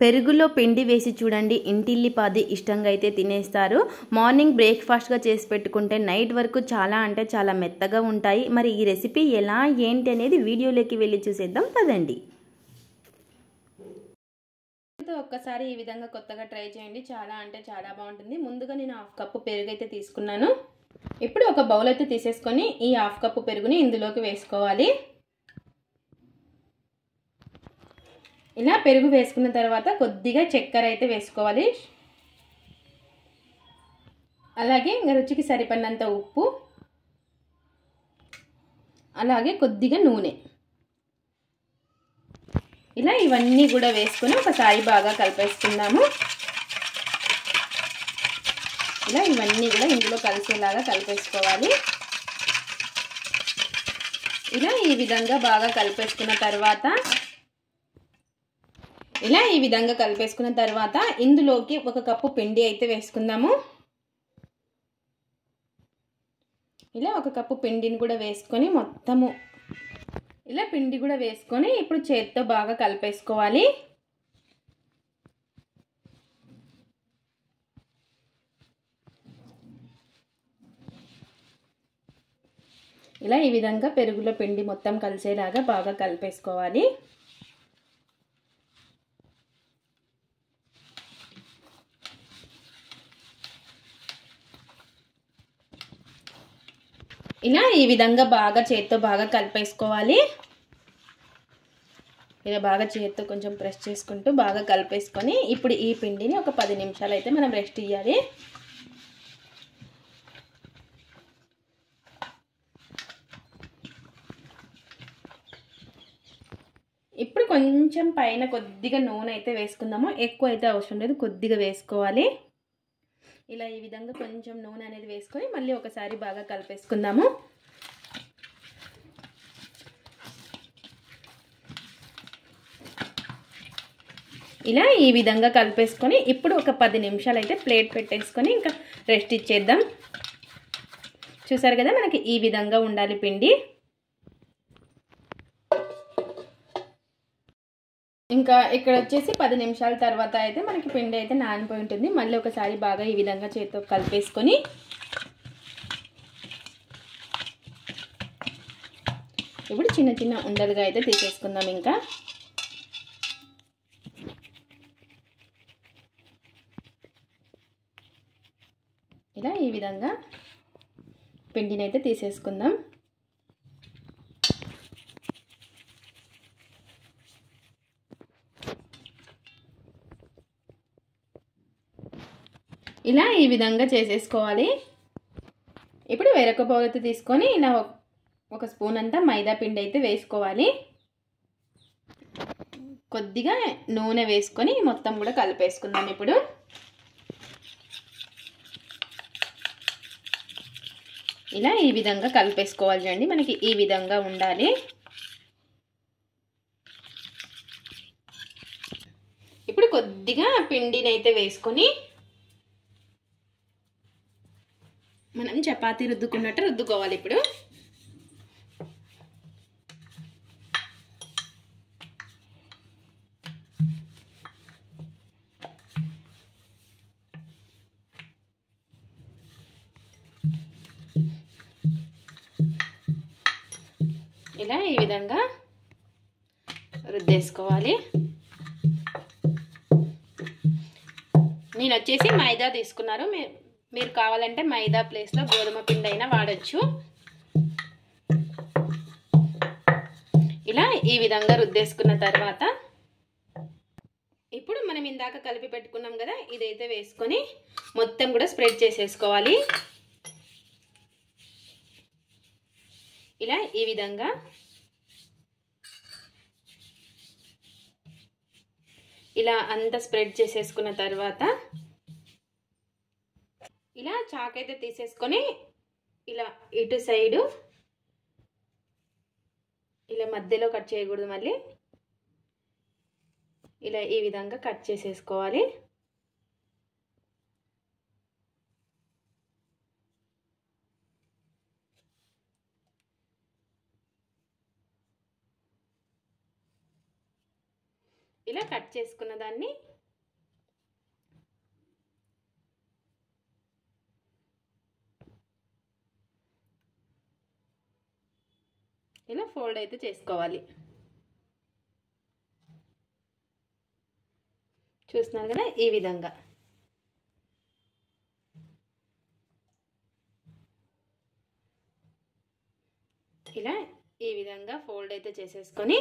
పెరుగులో పిండి వేసి చూడండి, ఇంటిల్లిపాది ఇష్టంగా అయితే తినేస్తారు. మార్నింగ్ బ్రేక్ఫాస్ట్గా చేసి పెట్టుకుంటే నైట్ వరకు చాలా అంటే చాలా మెత్తగా ఉంటాయి. మరి ఈ రెసిపీ ఎలా ఏంటి అనేది వీడియోలోకి వెళ్ళి చూసేద్దాం పదండి. ఒక్కసారి ఈ విధంగా కొత్తగా ట్రై చేయండి, చాలా అంటే చాలా బాగుంటుంది. ముందుగా నేను 1/2 కప్పు పెరుగు అయితే తీసుకున్నాను. ఇప్పుడు ఒక బౌల్ అయితే తీసేసుకొని ఈ 1/2 కప్పు పెరుగుని ఇందులోకి వేసుకోవాలి. ఇలా పెరుగు వేసుకున్న తర్వాత కొద్దిగా చక్కెర అయితే వేసుకోవాలి. అలాగే రుచికి సరిపడినంత ఉప్పు, అలాగే కొద్దిగా నూనె. ఇలా ఇవన్నీ కూడా వేసుకొని ఒకసారి బాగా కలిపేసుకుందాము. ఇలా ఇవన్నీ కూడా ఇందులో కలిసేలాగా కలిపేసుకోవాలి. ఇలా ఈ విధంగా బాగా కలిపేసుకున్న తర్వాత ఇందులోకి 1 కప్పు పిండి అయితే వేసుకుందాము. ఇలా 1 కప్పు పిండిని కూడా వేసుకొని మొత్తము ఇలా పిండి కూడా వేసుకొని ఇప్పుడు చేత్తో బాగా కలిపేసుకోవాలి. ఇలా ఈ విధంగా పెరుగులో పిండి మొత్తం కలిసేలాగా బాగా కలిపేసుకోవాలి. ఇలా ఈ విధంగా బాగా చేత్తో బాగా కలిపేసుకోవాలి. ఇలా బాగా చేత్తో కొంచెం ప్రెస్ చేసుకుంటూ బాగా కలిపేసుకొని ఇప్పుడు ఈ పిండిని ఒక 10 నిమిషాలు అయితే మనం రెస్ట్ ఇవ్వాలి. ఇప్పుడు కొంచెం పైన కొద్దిగా నూనె అయితే వేసుకుందాము. ఎక్కువ అయితే అవసరం లేదు, కొద్దిగా వేసుకోవాలి. ఇలా ఈ విధంగా కొంచెం నూనె అనేది వేసుకొని మళ్ళీ ఒకసారి బాగా కలిపేసుకుందాము. ఇలా ఈ విధంగా కలిపేసుకొని ఇప్పుడు ఒక 10 నిమిషాలు అయితే ప్లేట్ పెట్టేసుకొని ఇంకా రెస్ట్ ఇచ్చేద్దాం. చూసారు కదా, మనకి ఈ విధంగా ఉండాలి పిండి. ఇంకా ఇక్కడ వచ్చేసి 10 నిమిషాల తర్వాత అయితే మనకి పిండి అయితే నానిపోయి ఉంటుంది. మళ్ళీ ఒకసారి బాగా ఈ విధంగా చేతితో కలిపేసుకొని ఇప్పుడు చిన్న చిన్న ఉండలుగా అయితే తీసేసుకుందాం. ఇంకా ఇలా ఈ విధంగా పిండిని అయితే తీసేసుకుందాం. ఇలా ఈ విధంగా చేసేసుకోవాలి. ఇప్పుడు వేరొక బౌల్ అయితే తీసుకొని ఇలా 1 స్పూన్ అంతా మైదా పిండి అయితే వేసుకోవాలి. కొద్దిగా నూనె వేసుకొని మొత్తం కూడా కలిపేసుకుందాం. ఇప్పుడు ఇలా ఈ విధంగా కలిపేసుకోవాలి అండి, మనకి ఈ విధంగా ఉండాలి. ఇప్పుడు కొద్దిగా పిండిని అయితే వేసుకొని మనం చపాతీ రుద్దుకున్నట్టు రుద్దుకోవాలి. ఇప్పుడు ఇలా ఈ విధంగా రుద్దేసుకోవాలి. నేను వచ్చేసి మైదా తీసుకున్నారు, మీరు కావాలంటే మైదా ప్లేస్లో గోధుమ పిండి అయినా వాడచ్చు. ఇలా ఈ విధంగా రుద్దేసుకున్న తర్వాత ఇప్పుడు మనం ఇందాక కలిపి పెట్టుకున్నాం కదా, ఇదైతే వేసుకొని మొత్తం కూడా స్ప్రెడ్ చేసేసుకోవాలి. ఇలా ఈ విధంగా ఇలా అంతా స్ప్రెడ్ చేసేసుకున్న తర్వాత ఇలా చాక్ అయితే తీసేసుకొని ఇలా ఇటు సైడు ఇలా మధ్యలో కట్ చేయకూడదు, మళ్ళీ ఇలా ఈ విధంగా కట్ చేసేసుకోవాలి. ఇలా కట్ చేసుకున్న దాన్ని ఇలా ఫోల్డ్ అయితే చేసుకోవాలి. చూస్తున్నారు కదా, ఈ విధంగా. ఇలా ఈ విధంగా ఫోల్డ్ అయితే చేసేసుకొని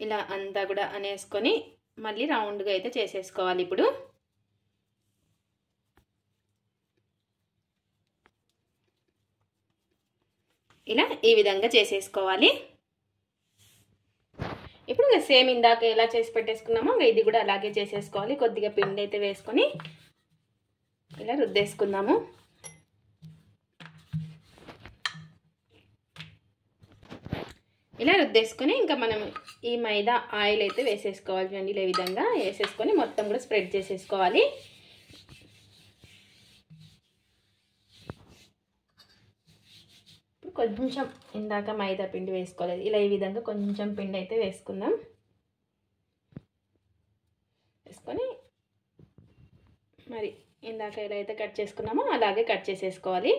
ఇలా అంతా కూడా అనేసుకొని మళ్ళీ రౌండ్గా అయితే చేసేసుకోవాలి. ఇప్పుడు ఇలా ఈ విధంగా చేసేసుకోవాలి. ఇప్పుడు సేమ్ ఇందాక ఎలా చేసి పెట్టేసుకున్నామో ఇది కూడా అలాగే చేసేసుకోవాలి. కొద్దిగా పిండి అయితే వేసుకొని ఇలా రుద్దేసుకుందాము. ఇలా రుద్దేసుకొని ఇంకా మనం ఈ మైదా ఆయిల్ అయితే వేసేసుకోవాలి. చూడండి, ఇలా విధంగా వేసేసుకొని మొత్తం కూడా స్ప్రెడ్ చేసేసుకోవాలి. ఇప్పుడు కొంచెం ఇందాక మైదా పిండి వేసుకోలేదు, ఇలా ఈ విధంగా కొంచెం పిండి అయితే వేసుకుందాం. వేసుకొని మరి ఇందాక ఎలా అయితే కట్ చేసుకున్నామో అలాగే కట్ చేసేసుకోవాలి.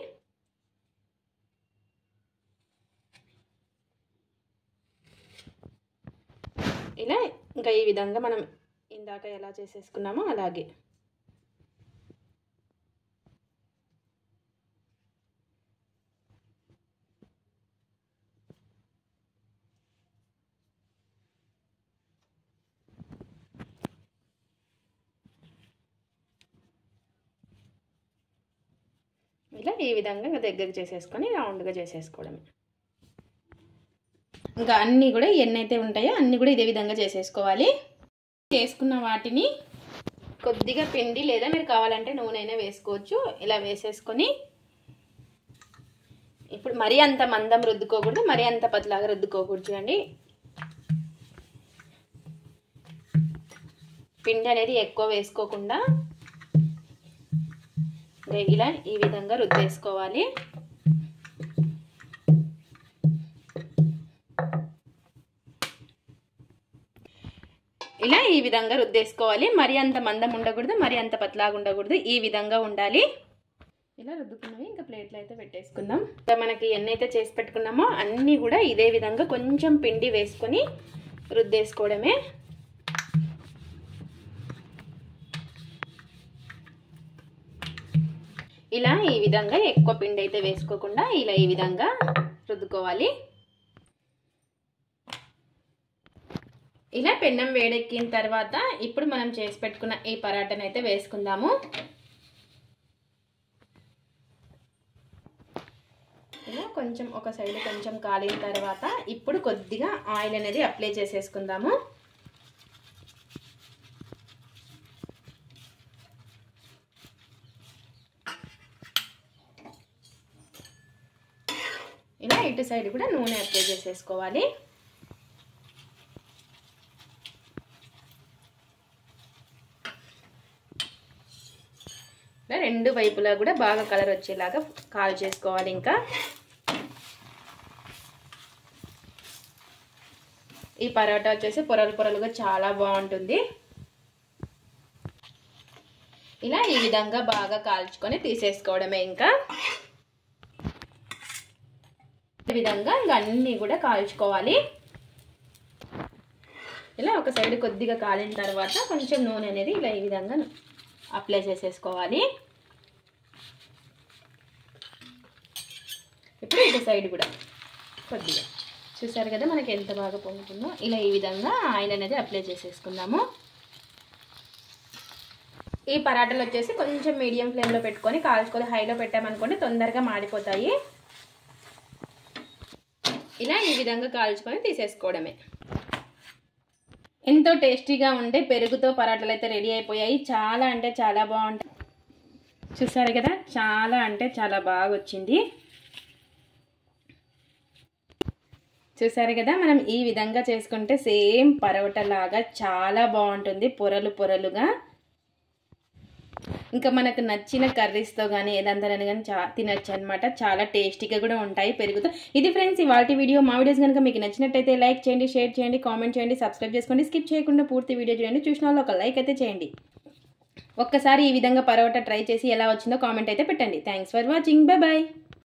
ఇలా ఇంకా ఈ విధంగా మనం ఇందాక ఎలా చేసేసుకున్నామో అలాగే. ఇలా ఈ విధంగా దగ్గర చేసేసుకొని రౌండ్గా చేసేసుకోవడమే. ఇంకా అన్నీ కూడా ఎన్నైతే ఉంటాయో అన్నీ కూడా ఇదే విధంగా చేసేసుకోవాలి. చేసుకున్న వాటిని కొద్దిగా పిండి లేదా మీరు కావాలంటే నూనె అయినా వేసుకోవచ్చు. ఇలా వేసేసుకొని ఇప్పుడు మరీ అంత మందం రుద్దుకోకూడదు, మరీ అంత పతలాగా రుద్దుకోకూడదు. చూడండి, పిండి అనేది ఎక్కువ వేసుకోకుండా ఇలా ఈ విధంగా రుద్దేసుకోవాలి. ఇలా ఈ విధంగా రుద్దేసుకోవాలి. మరి అంత మందం ఉండకూడదు, మరి అంత పతలాగా ఉండకూడదు, ఈ విధంగా ఉండాలి. ఇలా రుద్దుకున్నవి ఇంకా ప్లేట్లో అయితే పెట్టేసుకుందాం. ఇంకా మనకి ఎన్నైతే చేసి పెట్టుకున్నామో అన్నీ కూడా ఇదే విధంగా కొంచెం పిండి వేసుకొని రుద్దేసుకోవడమే. ఇలా ఈ విధంగా ఎక్కువ పిండి అయితే వేసుకోకుండా ఇలా ఈ విధంగా రుద్దుకోవాలి. ఇలా పెన్నం వేడెక్కిన తర్వాత ఇప్పుడు మనం చేసి పెట్టుకున్న ఈ పరాటాను అయితే వేసుకుందాము. ఇలా కొంచెం ఒక సైడ్ కొంచెం కాలిన తర్వాత ఇప్పుడు కొద్దిగా ఆయిల్ అనేది అప్లై చేసేసుకుందాము. ఇలా ఇటు సైడ్ కూడా నూనె అప్లై చేసేసుకోవాలి. రెండు వైపులా కూడా బాగా కలర్ వచ్చేలాగా కాల్ చేసుకోవాలి. ఇంకా ఈ పరోటా వచ్చేసి పొరలు పొరలుగా చాలా బాగుంటుంది. ఇలా ఈ విధంగా బాగా కాల్చుకొని తీసేసుకోవడమే. ఇంకా ఈ విధంగా ఇంకా అన్నీ కూడా కాల్చుకోవాలి. ఇలా ఒక సైడ్ కొద్దిగా కాలిన తర్వాత కొంచెం నూనె అనేది ఇలా ఈ విధంగా అప్లై చేసేసుకోవాలి. ఇప్పుడు ఇటు సైడ్ కూడా కొద్దిగా చూసారు కదా మనకి ఎంత బాగా పొంగుతుందో. ఇలా ఈ విధంగా ఆయిల్ అనేది అప్లై చేసేసుకుందాము. ఈ పరాటాలు వచ్చేసి కొంచెం మీడియం ఫ్లేమ్లో పెట్టుకొని కాల్చుకొని హైలో పెట్టామనుకోండి తొందరగా మాడిపోతాయి. ఇలా ఈ విధంగా కాల్చుకొని తీసేసుకోవడమే. ఎంతో టేస్టీగా ఉండే పెరుగుతో పరాటాలు అయితే రెడీ అయిపోయాయి. చాలా అంటే చాలా బాగుంటాయి. చూసారు కదా, చాలా అంటే చాలా బాగా వచ్చింది. చూసారు కదా, మనం ఈ విధంగా చేసుకుంటే సేమ్ పరోటా లాగా చాలా బాగుంటుంది, పొరలు పొరలుగా. ఇంకా మనకు నచ్చిన కర్రీస్తో కానీ ఏదంతరని కానీ తినచ్చు అనమాట. చాలా టేస్టీగా కూడా ఉంటాయి పెరుగుతో. ఇది ఫ్రెండ్స్ ఇవాల్టి వీడియో. మా వీడియోస్ కనుక మీకు నచ్చినట్టయితే లైక్ చేయండి, షేర్ చేయండి, కామెంట్ చేయండి, సబ్స్క్రైబ్ చేసుకోండి. స్కిప్ చేయకుండా పూర్తి వీడియో చూడండి. చూసిన వాళ్ళు ఒక లైక్ అయితే చేయండి. ఒక్కసారి ఈ విధంగా పరోటా ట్రై చేసి ఎలా వచ్చిందో కామెంట్ అయితే పెట్టండి. Thanks for watching. Bye bye.